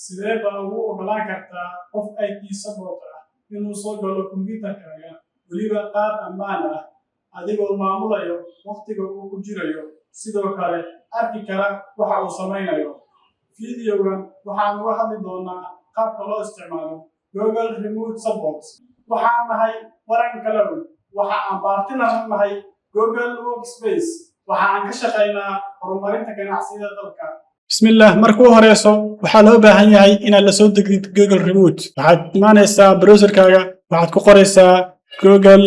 sidee baa ugu ogolaan kartaa qof IT support ah inuu soo galo kombiyuutarkaaga weliba qaab ammaan ah adigoo maamulayo waqtiga uu ku jirayo sidoo kale arki kara waxa uu samaynayo fiidiyogan waxaan uga hadli doonaa qaabka loo isticmaalo Google Remote Support waxaan nahay waran kalaw waxa aan baartina nahay Google Workspace waxaan ka shaqeynaa horumarinta ganacsiga dalka bismillah markuu horeyso waxa loo baahan yahay inaad la soo degtid Google Remote waxaad imaanaysaa browserkaaga waxaad ku qoraysaa Google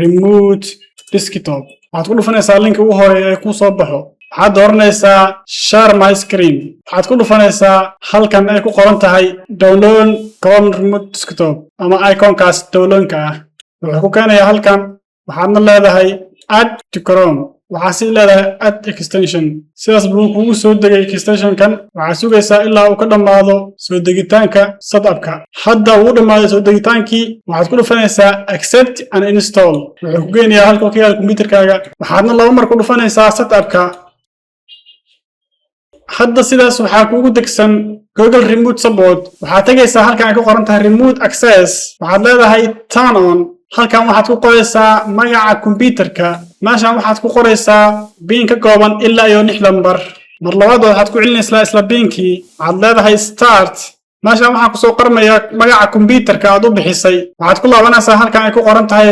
Remote Desktop waxaad ku dhufanaysaa linka ugu horeeya ee ku soo baxo waxaad dooranaysaa Share My Screen waxaad ku dhufanaysaa halkan ay ku qoran tahay Download Chrome Remote Desktop ama iconkaas downloadka ah wuxuu ku keenayaa halkan waxaadna leedahay Add to Chrome waxaa si leedahay add extension sidaas buu kugu soo degay extensionkan waxaa sugaysaa ilaa uu ka dhamaado soo degitaanka setupka hadda uu dhamaaday soo degitaankii waxaad ku dhufanaysaa accept and install wuxuu ku geenayaa halka ka yaal kombiyuutarkaaga waxaadna laba mar ku dhufanaysaa setupka hadda sidaas waxaa kuugu degsan Google Remote Support waxaad tagaysaa halkan ay ku qoran tahay Remote Access waxaad leedahay turn on halkan waxaad ku qoraysaa magaca kombiyuutarka meeshan waxaad ku qoraysaa pin ka kooban ilaa iyo 6 lambar mar labaad waxaad ku celinaysaa isla pinkii waxaad leedahay start meeshan waxaa ku soo qormaya magaca kombiyuutarka aad u bixisay waxaad ku laabanaysaa halkan ay ku qoran tahay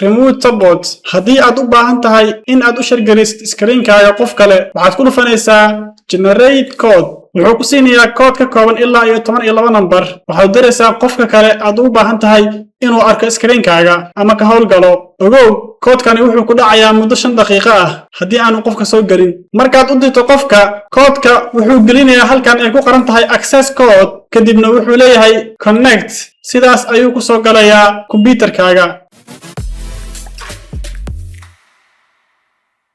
Remote Support haddii aad u baahan tahay in aad u shirgelisid screen-kaaga qof kale waxaad ku dhufanaysaa generate code wuxuu ku siinayaa code ka kooban ilaa iyo 12 number waxaad diraysaa qofka kale aad u baahan tahay inuu arko screen-kaaga ama ka howlgalo ogow koodkani wuxuu ku dhacayaa muddo 5 daqiiqo ah haddii aanu qofka soo galin markaad u dirto qofka koodka wuxuu gelinayaa halkan ay ku qoran tahay access code kadibna wuxuu leeyahay connect sidaas ayuu ku soo galayaa kombiyuutarkaaga